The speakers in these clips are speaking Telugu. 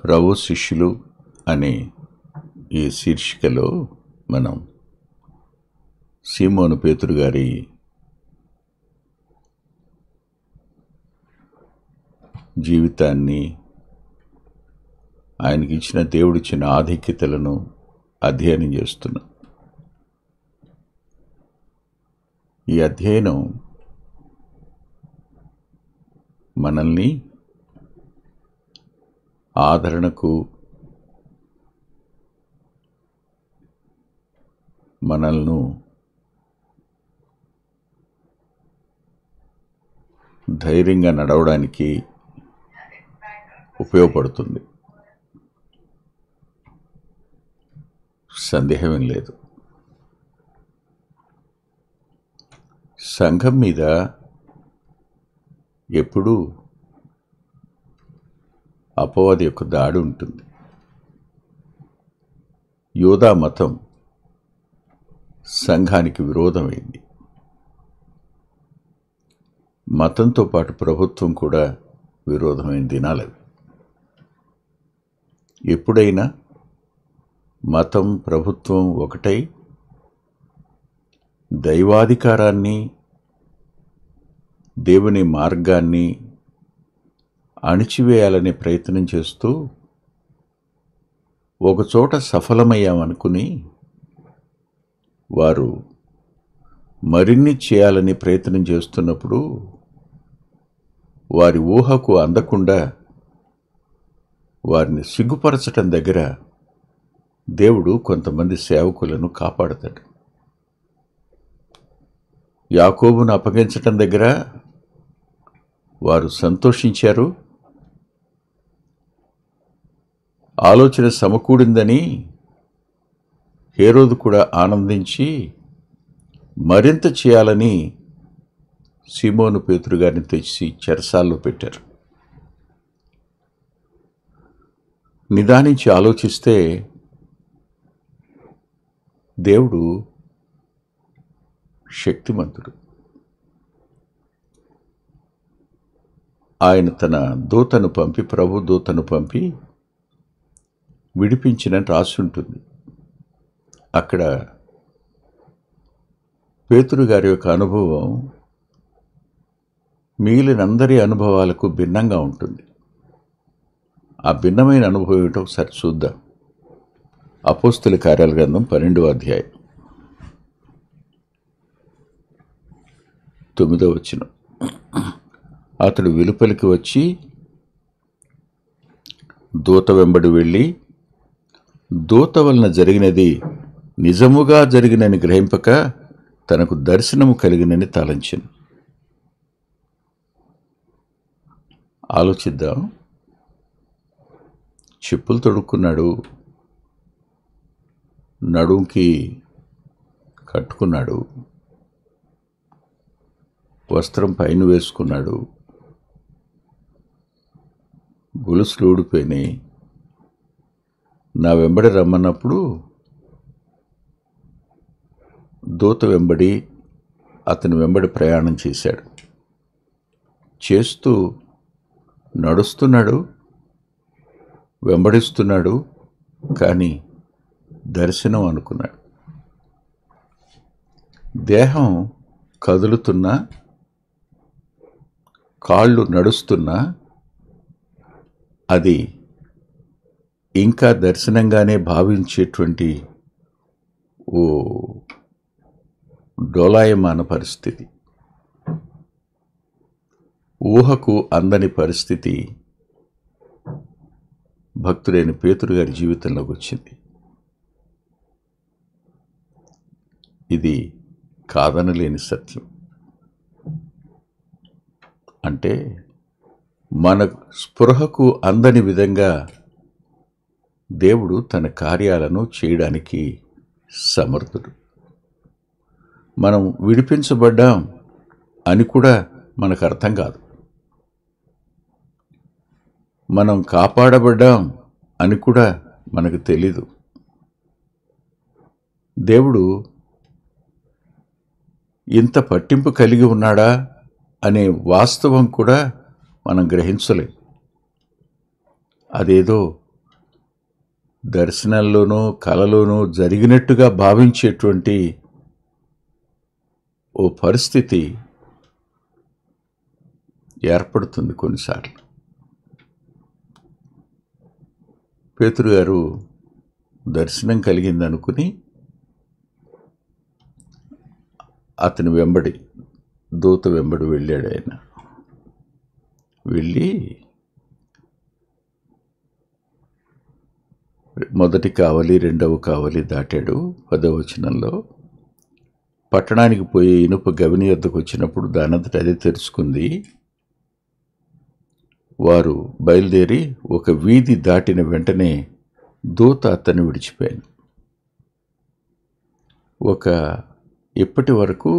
ప్రభు శిష్యులు అనే ఈ శీర్షికలో మనం సీమోను పేతురు గారి జీవితాన్ని, ఆయనకి ఇచ్చిన దేవుడిచ్చిన ఆధిక్యతలను అధ్యయనం చేస్తున్నాం. ఈ అధ్యయనం మనల్ని ఆదరణకు, మనల్ని ధైర్యంగా నడవడానికి ఉపయోగపడుతుంది. సందేహమేం లేదు. సంఘం మీద ఎప్పుడూ అపవాది యొక్క దాడి ఉంటుంది. యోధా మతం సంఘానికి విరోధమైంది. మతంతో పాటు ప్రభుత్వం కూడా విరోధమైన దినాలవి. ఎప్పుడైనా మతం, ప్రభుత్వం ఒకటై దైవాధికారాన్ని, దేవుని మార్గాన్ని అణిచివేయాలనే ప్రయత్నం చేస్తూ ఒకచోట సఫలమయ్యామనుకుని వారు మరిన్ని చేయాలని ప్రయత్నం చేస్తున్నప్పుడు వారి ఊహకు అందకుండా వారిని సిగ్గుపరచటం దగ్గర దేవుడు కొంతమంది సేవకులను కాపాడతాడు. యాకోబును అప్పగించటం దగ్గర వారు సంతోషించారు. ఆలోచన సమకూడిందని హేరోదు కూడా ఆనందించి మరింత చేయాలని సీమోను పేతురు గారిని తెచ్చి చెరసాల్లో పెట్టారు. నిదానించి ఆలోచిస్తే దేవుడు శక్తిమంతుడు. ఆయన తన దూతను పంపి, ప్రభు దూతను పంపి విడిపించినని రాసి ఉంటుంది. అక్కడ పేతురు గారి యొక్క అనుభవం మిగిలినందరి అనుభవాలకు భిన్నంగా ఉంటుంది. ఆ భిన్నమైన అనుభవం ఏంటో ఒకసారి చూద్దాం. అపోస్తుల కార్యాల గ్రంథం 12వ అధ్యాయం 9వ వచనం. అతడు వెలుపలికి వచ్చి దూత వెంబడి వెళ్ళి దూత వలన జరిగినది నిజముగా జరిగినని గ్రహింపక తనకు దర్శనము కలిగినని తలంచెను. ఆలోచిద్దాం. చెప్పులు తొడుక్కున్నాడు, నడుంకి కట్టుకున్నాడు, వస్త్రం పైన వేసుకున్నాడు, గొలుసులు ఊడిపోయినాయి. నా వెంబడి రమ్మన్నప్పుడు దూత వెంబడి అతని వెంబడి ప్రయాణం చేశాడు. చేస్తూ నడుస్తున్నాడు, వెంబడిస్తున్నాడు, కానీ దర్శనం అనుకున్నాడు. దేహం కదులుతున్నా, కాళ్ళు నడుస్తున్నా అది ఇంకా దర్శనంగానే భావించేటువంటి ఓ డోలాయమాన పరిస్థితి, ఊహకు అందని పరిస్థితి భక్తుడైన పేతురు గారి జీవితంలోకి వచ్చింది. ఇది కాదనలేని సత్యం. అంటే మన స్పృహకు అందని విధంగా దేవుడు తన కార్యాలను చేయడానికి సమర్థుడు. మనం విడిపించబడ్డాం అని కూడా మనకు అర్థం కాదు. మనం కాపాడబడ్డాం అని కూడా మనకు తెలీదు. దేవుడు ఇంత పట్టింపు కలిగి ఉన్నాడా అనే వాస్తవం కూడా మనం గ్రహించలేం. అదేదో దర్శనంలోనూ కలలోనూ జరిగినట్టుగా భావించేటువంటి ఓ పరిస్థితి ఏర్పడుతుంది కొన్నిసార్లు. పేతురు గారు దర్శనం కలిగిందనుకుని అతని వెంబడి, దూత వెంబడి వెళ్ళాడు. ఆయన వెళ్ళి మొదటి కావలి, రెండవ కావలి దాటాడు. 10వ వచనంలో పట్టణానికి పోయే ఇనుప గవిని వద్దకు వచ్చినప్పుడు దానంతట అదే తెరుచుకుంది. వారు బయలుదేరి ఒక వీధి దాటిన వెంటనే దూత అతన్ని విడిచిపోయాను. ఇప్పటి వరకు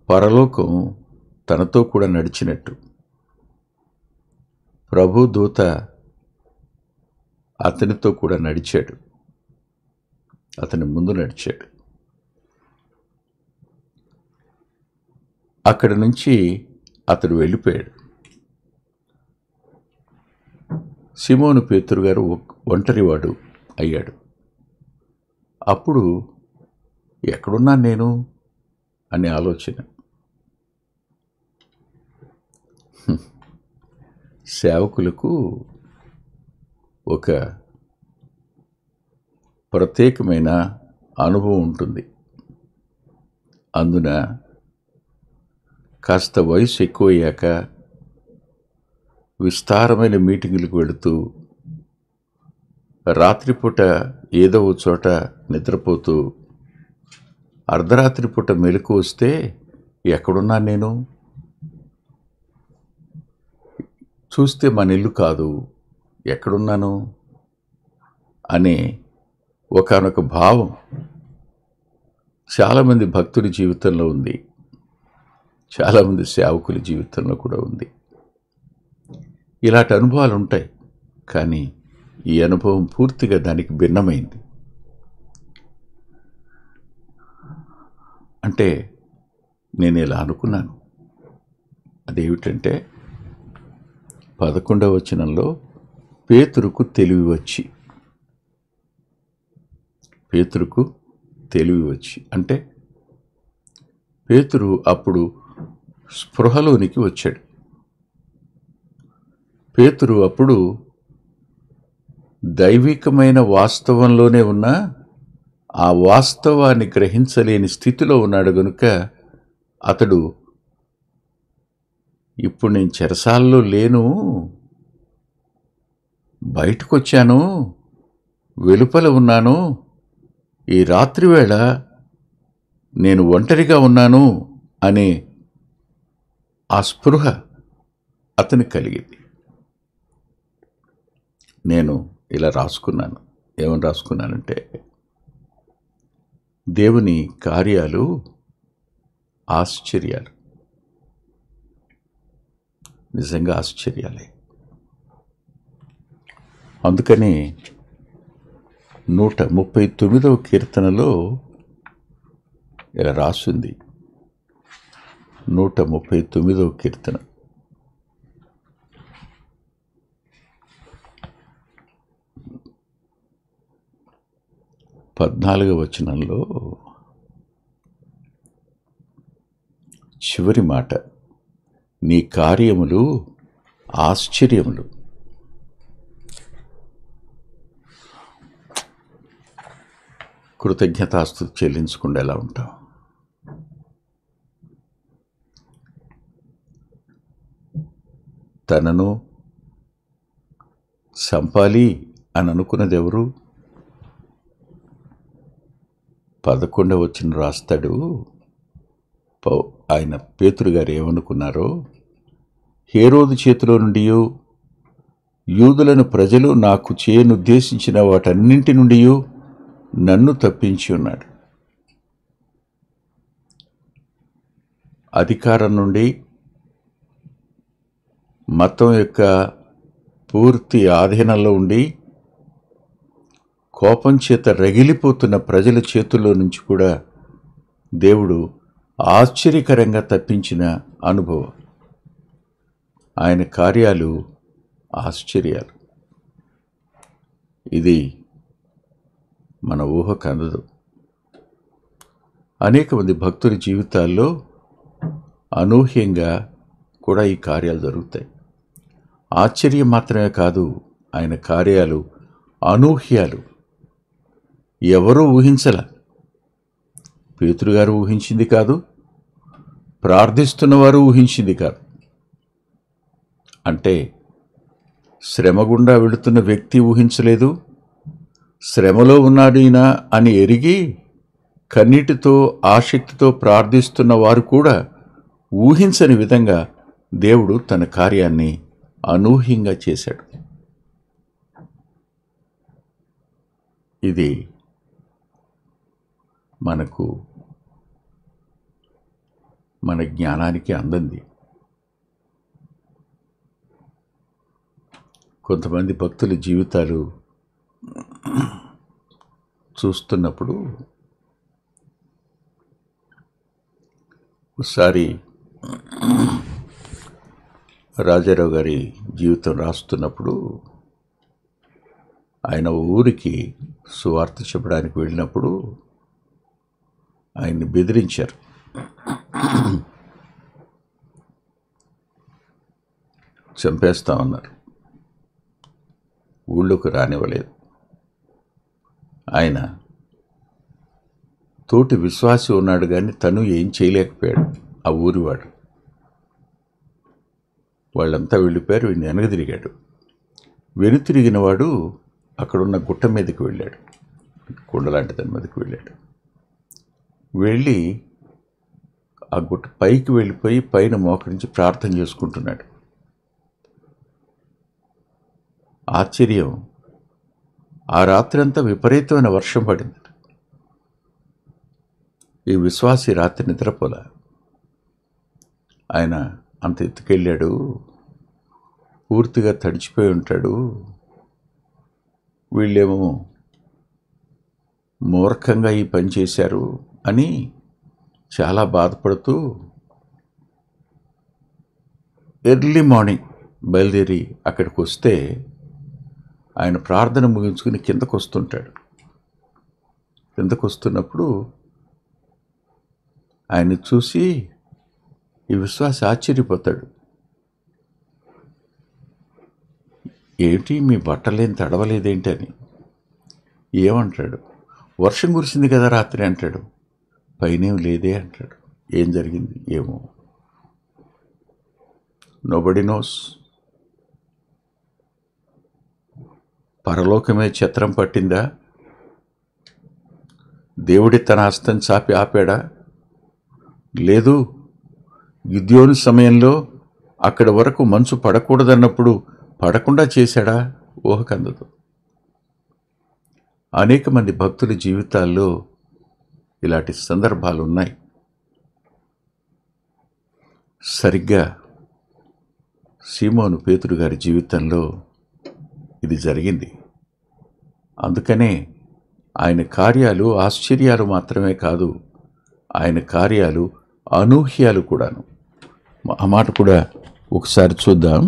పరలోకం తనతో కూడా నడిచినట్టు ప్రభు దూత అతనితో కూడా నడిచాడు, అతని ముందు నడిచాడు. అక్కడి నుంచి అతడు వెళ్ళిపోయాడు. సిమోను పేతురు గారు ఒంటరివాడు అయ్యాడు. అప్పుడు ఎక్కడున్నాను నేను అనే ఆలోచన. సేవకులకు ఒక ప్రత్యేకమైన అనుభవం ఉంటుంది. అందున కాస్త వయసు ఎక్కువయ్యాక విస్తారమైన మీటింగులకు వెళుతూ రాత్రిపూట ఏదో ఒక చోట నిద్రపోతూ అర్ధరాత్రి పూట మెలకు వస్తే ఎక్కడున్నాను నేను, చూస్తే మన ఇల్లు కాదు, ఎక్కడున్నాను అనే ఒకానొక భావం చాలామంది భక్తుల జీవితంలో ఉంది, చాలామంది సేవకుల జీవితంలో కూడా ఉంది. ఇలాంటి అనుభవాలు ఉంటాయి. కానీ ఈ అనుభవం పూర్తిగా దానికి భిన్నమైంది. అంటే నేను ఇలా అనుకున్నాను. అదేమిటంటే 11వ వచనంలో పేతురుకు తెలివి వచ్చి అంటే పేతురు అప్పుడు స్పృహలోనికి వచ్చాడు. పేతురు అప్పుడు దైవికమైన వాస్తవంలోనే ఉన్న ఆ వాస్తవాన్ని గ్రహించలేని స్థితిలో ఉన్నాడు గనుక అతడు ఇప్పుడు నేను చెరసాలలో లేను, బయటకు వచ్చాను, వెలుపల ఉన్నాను, ఈ రాత్రివేళ నేను ఒంటరిగా ఉన్నాను అనే ఆ స్పృహ అతనికి కలిగింది. నేను ఇలా రాసుకున్నాను. ఏమని రాసుకున్నానంటే, దేవుని కార్యాలు ఆశ్చర్యాలు, నిజంగా ఆశ్చర్యాలే. అందుకని 139వ కీర్తనలో ఇలా రాసింది. 139వ కీర్తన 14వ వచనంలో చివరి మాట, నీ కార్యములు ఆశ్చర్యములు. కృతజ్ఞతాస్తుతి చెల్లించకుండా ఎలా ఉంటాం? తనను చంపాలి అని అనుకున్నది ఎవరు? 11వ వచనం రాస్తాడు ఆయన, పేతురు గారు ఏమనుకున్నారో, హేరోదు చేతిలో నుండి యూదులను ప్రజలు నాకు చేయనుద్దేశించిన వాటన్నింటి నుండి నన్ను తప్పించి ఉన్నాడు. అధికారం నుండి, మతం యొక్క పూర్తి ఆధీనంలో ఉండి కోపం చేత రగిలిపోతున్న ప్రజల చేతుల్లో నుంచి కూడా దేవుడు ఆశ్చర్యకరంగా తప్పించిన అనుభవం. ఆయన కార్యాలు ఆశ్చర్యాలు. ఇది మన ఊహకు అందదు. అనేక మంది భక్తుల జీవితాల్లో అనూహ్యంగా కూడా ఈ కార్యాలు జరుగుతాయి. ఆశ్చర్యం మాత్రమే కాదు, ఆయన కార్యాలు అనూహ్యాలు. ఎవరూ ఊహించల. పేతురుగారు ఊహించింది కాదు, ప్రార్థిస్తున్నవారు ఊహించింది కాదు. అంటే శ్రమ గుండా వెళుతున్న వ్యక్తి ఊహించలేదు, శ్రమలో ఉన్నాడు ఈయన అని ఎరిగి కన్నీటితో ఆసక్తితో ప్రార్థిస్తున్న వారు కూడా ఊహించని విధంగా దేవుడు తన కార్యాన్ని అనూహ్యంగా చేశాడు. ఇది మన జ్ఞానానికి అందంది. కొంతమంది భక్తుల జీవితాలు చూస్తున్నప్పుడు ఒకసారి రాజారావు గారి జీవితం రాస్తున్నప్పుడు ఆయన ఊరికి సువార్త చెప్పడానికి వెళ్ళినప్పుడు ఆయన్ని బెదిరించారు. చంపేస్తామన్నారు. ఊళ్ళోకి రానివ్వలేదు. ఆయన తోటి విశ్వాసి ఉన్నాడు కానీ తను ఏం చేయలేకపోయాడు. ఆ ఊరివాడు వాళ్ళంతా వెళ్ళిపోయారు. ఈయన వెనకదిరిగాడు. వెనుతిరిగిన వాడు అక్కడున్న గుట్ట మీదకి వెళ్ళాడు. కొండలాంటి దాని మీదకి వెళ్ళాడు. వెళ్ళి ఆ గుట్ట పైకి వెళ్ళిపోయి పైన మోకరించి ప్రార్థన చేసుకుంటున్నాడు. ఆశ్చర్యం, ఆ రాత్రంతా విపరీతమైన వర్షం పడింది. ఈ విశ్వాసి రాత్రి నిద్రపోలా. ఆయన అంత ఎత్తుకెళ్ళాడు, పూర్తిగా తడిచిపోయి ఉంటాడు. వీళ్ళేమో మూర్ఖంగా ఈ పని చేశారు అని చాలా బాధపడుతూ ఎర్లీ మార్నింగ్ బయలుదేరి అక్కడికి వస్తే ఆయన ప్రార్థన ముగించుకుని కిందకు వస్తుంటాడు. కిందకు వస్తున్నప్పుడు ఆయన చూసి ఈ విశ్వాసి ఆశ్చర్యపోతాడు. ఏంటి మీ బట్టలేం తడవలేదేంటి అని. ఏమంటాడు? వర్షం కురిసింది కదా రాత్రి అంటాడు. పైనేం లేదే అంటాడు. ఏం జరిగింది ఏమో, నోబడి నోస్. పరలోకమే ఛత్రం పట్టిందా? దేవుడి తన హస్తం చాపి ఆపాడా? లేదు. గిద్యోను సమయంలో అక్కడి వరకు మంచు పడకూడదన్నప్పుడు పడకుండా చేశాడా? ఊహకందదు. అనేక మంది భక్తుల జీవితాల్లో ఇలాంటి సందర్భాలు ఉన్నాయి. సరిగ్గా సీమోను పేతురు గారి జీవితంలో ఇది జరిగింది. అందుకనే ఆయన కార్యాలు ఆశ్చర్యాలు మాత్రమే కాదు, ఆయన కార్యాలు అనూహ్యాలు కూడాను. ఆ మాట కూడా ఒకసారి చూద్దాం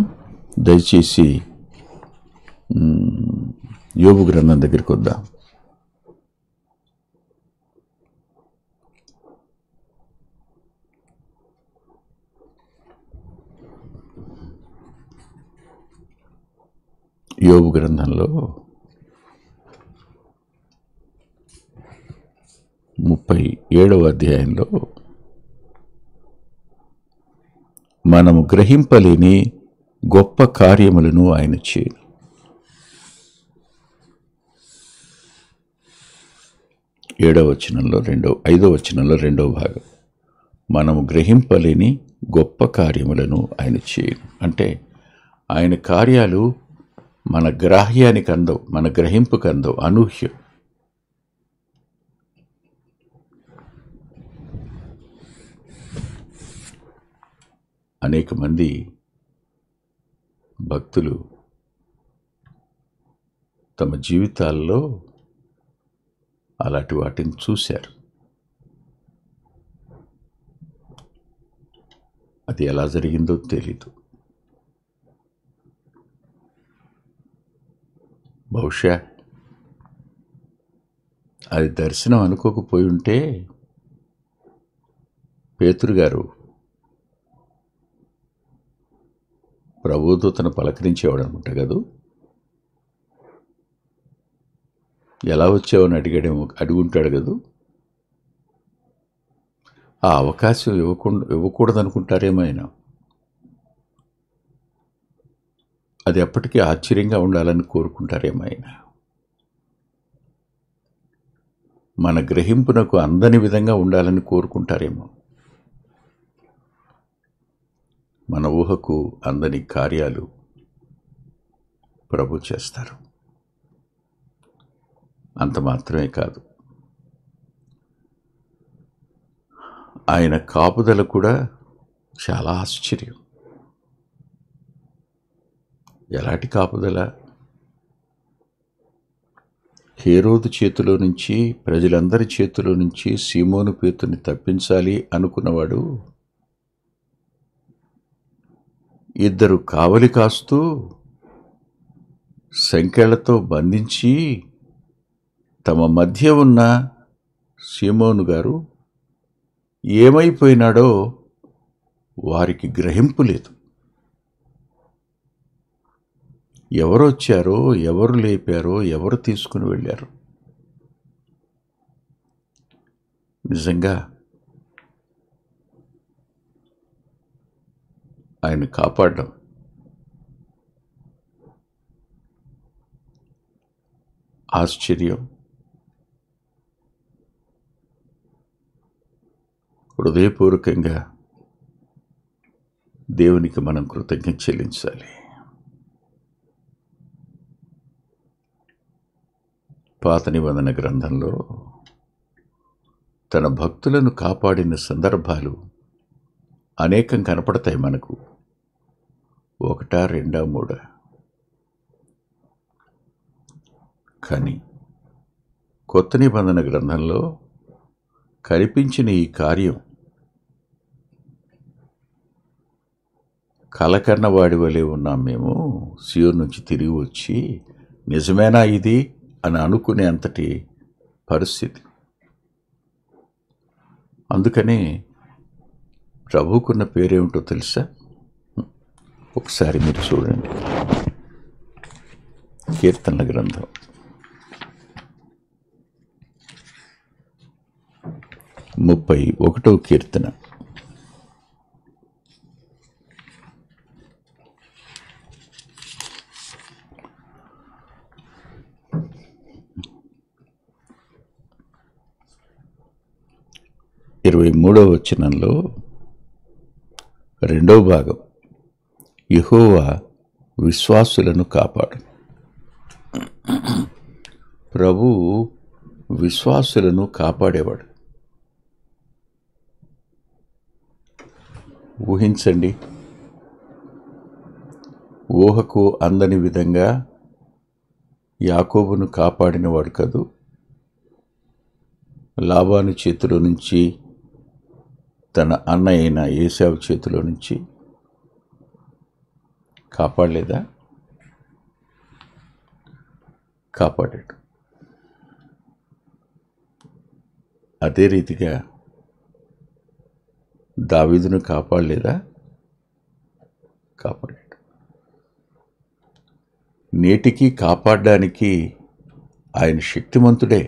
దయచేసి. యోబు గ్రంథం దగ్గరికి వద్దాం. యోబు గ్రంథంలో 37వ అధ్యాయంలో మనము గ్రహింపలేని గొప్ప కార్యములను ఆయన చేయను. 7వ వచనంలో 5వ వచనంలో 2వ భాగం, మనము గ్రహింపలేని గొప్ప కార్యములను ఆయన చేయను. అంటే ఆయన కార్యాలు మన గ్రాహ్యానికి అందవు, మన గ్రహింపుకు అందవు, అనూహ్యం. అనేక మంది భక్తులు తమ జీవితాల్లో అలాంటి వాటిని చూశారు. అది ఎలా జరిగిందో తెలీదు. బహుశా అది దర్శనం అనుకోకపోయి ఉంటే పేతురు గారు ప్రభుదూతను పలకరించేవాడు అనుకుంటా కదూ. ఎలా వచ్చావని అడుగుంటాడు కదూ. ఆ అవకాశం ఇవ్వకూడదనుకుంటారేమో ఆయన. అది ఎప్పటికీ ఆశ్చర్యంగా ఉండాలని కోరుకుంటారేమో ఆయన. మన గ్రహింపునకు అందని విధంగా ఉండాలని కోరుకుంటారేమో. మన ఊహకు అందని కార్యాలు ప్రభు చేస్తారు. అంత మాత్రమే కాదు, ఆయన కాపుదల కూడా చాలా ఆశ్చర్యం. ఎలాంటి కాపుదల? హేరోదు చేతిలో నుంచి, ప్రజలందరి చేతిలో నుంచి సీమోను పేతుని తప్పించాలి అనుకున్నవాడు ఇద్దరు కావలి కాస్తూ సంకెళ్లతో బంధించి తమ మధ్య ఉన్న సీమోను గారు ఏమైపోయినాడో వారికి గ్రహింపు లేదు. ఎవరు వచ్చారో, ఎవరు లేపారో, ఎవరు తీసుకుని వెళ్ళారు? నిజంగా ఆయన కాపాడడం ఆశ్చర్యం. హృదయపూర్వకంగా దేవునికి మనం కృతజ్ఞత చెల్లించాలి. పాత నిబంధన గ్రంథంలో తన భక్తులను కాపాడిన సందర్భాలు అనేకం కనపడతాయి మనకు. 1, 2, 3. కానీ కొత్త నిబంధన గ్రంథంలో కనిపించిన ఈ కార్యం కలకన్నవాడి వలె ఉన్నాం మేము. సియోను నుంచి తిరిగి వచ్చి నిజమేనా ఇది అని అనుకునే అంతటి పరిస్థితి. అందుకనే ప్రభువుకున్న పేరేమిటో తెలుసా? ఒకసారి మీరు చూడండి. కీర్తనల గ్రంథం 31వ కీర్తన. ఇరవై 23వ వచనంలో 2వ భాగం, యెహోవా విశ్వాసులను కాపాడు. ప్రభువు విశ్వాసులను కాపాడేవాడు. ఊహించండి, ఊహకు అందని విధంగా యాకోబును కాపాడినవాడు కదూ. లాబాను చేతిలో నుంచి, తన అన్న అయిన ఏశావు చేతిలో నుంచి కాపాడలేదా? కాపాడాడు. అదే రీతిగా దావీదును కాపాడలేదా? కాపాడాడు. నేటికి కాపాడడానికి ఆయన శక్తిమంతుడే.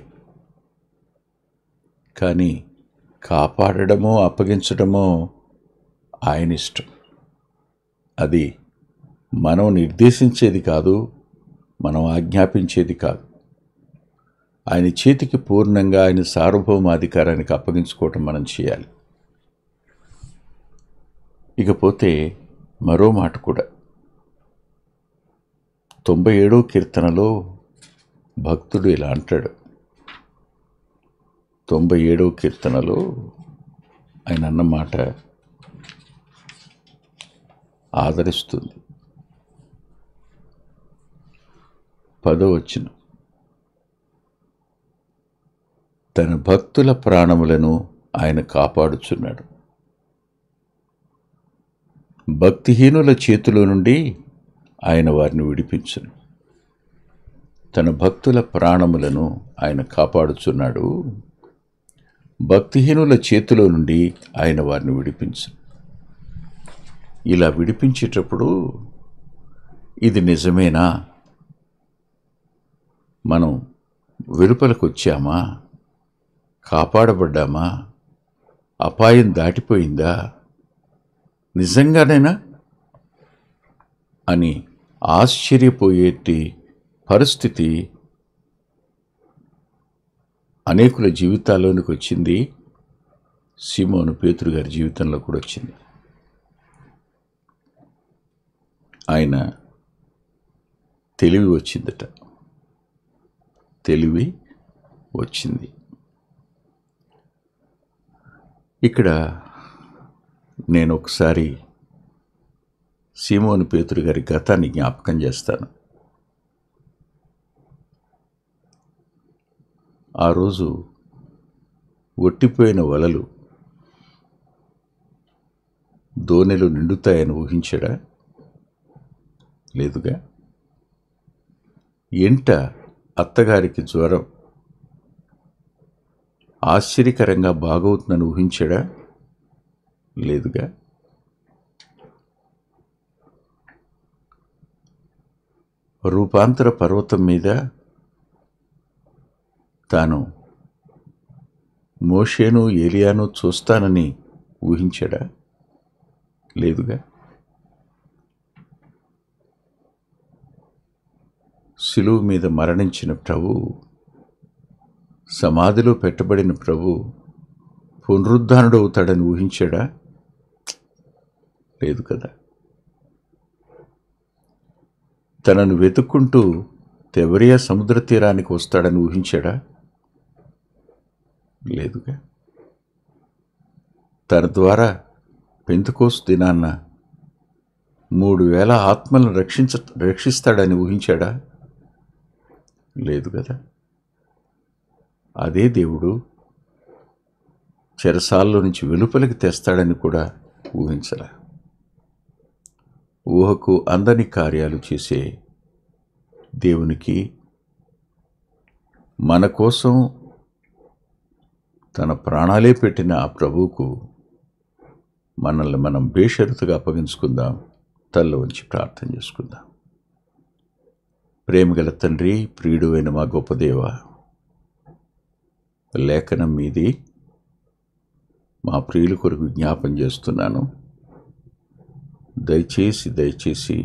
కానీ కాపాడడమో అప్పగించడమో ఆయన ఇష్టం. అది మనం నిర్దేశించేది కాదు, మనం ఆజ్ఞాపించేది కాదు. ఆయన చేతికి పూర్ణంగా ఆయన సార్వభౌమాధికారానికి అప్పగించుకోవటం మనం చేయాలి. ఇకపోతే మరో మాట కూడా 97వ కీర్తనలో భక్తుడు ఇలా అంటాడు. 97వ కీర్తనలో ఆయన అన్న మాట ఆదరిస్తుంది. 10వ వచనం, తన భక్తుల ప్రాణములను ఆయన కాపాడుచున్నాడు. భక్తిహీనుల చేతిలో నుండి ఆయన వారిని విడిపించును. తన భక్తుల ప్రాణములను ఆయన కాపాడుచున్నాడు. భక్తిహీనుల చేతిలో నుండి ఆయన వారిని విడిపించు. ఇలా విడిపించేటప్పుడు ఇది నిజమేనా? మనం వెలుపలకు వచ్చామా? కాపాడబడ్డామా? అపాయం దాటిపోయిందా? నిజంగానేనా అని ఆశ్చర్యపోయేటి పరిస్థితి అనేకుల జీవితాల్లోనికి వచ్చింది. సీమోను పేతురు గారి జీవితంలో కూడా వచ్చింది. ఆయన తెలివి వచ్చిందట. తెలివి వచ్చింది. ఇక్కడ నేను ఒకసారి సీమోను పేతురు గారి గతాన్ని జ్ఞాపకం చేస్తాను. ఆ రోజు ఒట్టిపోయిన వలలు దోణెలు నిండుతాయని ఊహించాడా? లేదుగా. ఎంట అత్తగారికి జ్వరం ఆశ్చర్యకరంగా బాగవుతుందని ఊహించాడా? లేదుగా. రూపాంతర పర్వతం మీద తాను మోషేను ఏలియాను చూస్తానని ఊహించాడా? లేదుగా. శిలువ మీద మరణించిన ప్రభు, సమాధిలో పెట్టబడిన ప్రభు పునరుద్ధానుడవుతాడని ఊహించాడా? లేదు కదా. తనను వెతుక్కుంటూ తెబరియా సముద్ర తీరానికి వస్తాడని ఊహించాడా? లేదుగా. తన ద్వారా పెంతెకోస్తు దినాన్న 3,000 ఆత్మలను రక్షిస్తాడని ఊహించాడా? లేదు కదా. అదే దేవుడు చెరసాల్లో నుంచి వెలుపలికి తెస్తాడని కూడా ఊహించరా. ఊహకు అందని కార్యాలు చేసే దేవునికి, మన కోసం తన ప్రాణాలే పెట్టిన ఆ ప్రభువుకు మనల్ని మనం బేషరతుగా అప్పగించుకుందాం. తల్ల ఉంచి ప్రార్థన చేసుకుందాం. ప్రేమగల తండ్రి, ప్రియుడు అయిన మా గొప్ప దేవ, లేఖనం మీది మా ప్రియుల కొరకు జ్ఞాపం చేస్తున్నాను. దయచేసి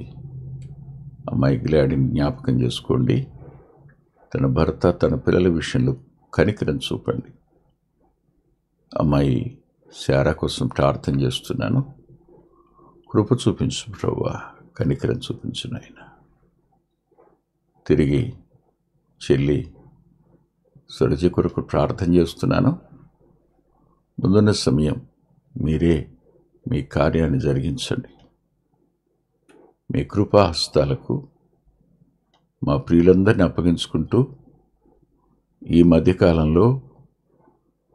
అమ్మాయి గ్లాడిని జ్ఞాపకం చేసుకోండి. తన భర్త, తన పిల్లల విషయంలో కనికరం చూపండి. అమ్మాయి శారా కోసం ప్రార్థన చేస్తున్నాను. కృప చూపించు ప్రభువా, కనికరం చూపించు నాయన. తిరిగి చెల్లి సరజ కొరకు ప్రార్థన చేస్తున్నాను. ముందున్న సమయం మీరే మీ కార్యాన్ని జరిగించండి. మీ కృపా హస్తాలకు మా ప్రియులందరినీ అప్పగించుకుంటూ, ఈ మధ్యకాలంలో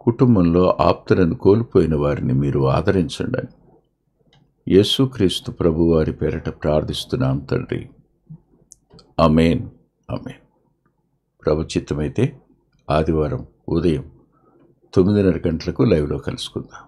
కుటుంబంలో ఆప్తులను కోల్పోయిన వారిని మీరు ఆదరించండి. యేసుక్రీస్తు ప్రభు వారి పేరట ప్రార్థిస్తున్నాం తండ్రి. ఆమేన్. ఆమేన్. ప్రభు చిత్తమైతే ఆదివారం ఉదయం 9:30 గంటలకు లైవ్లో కలుసుకుందాం.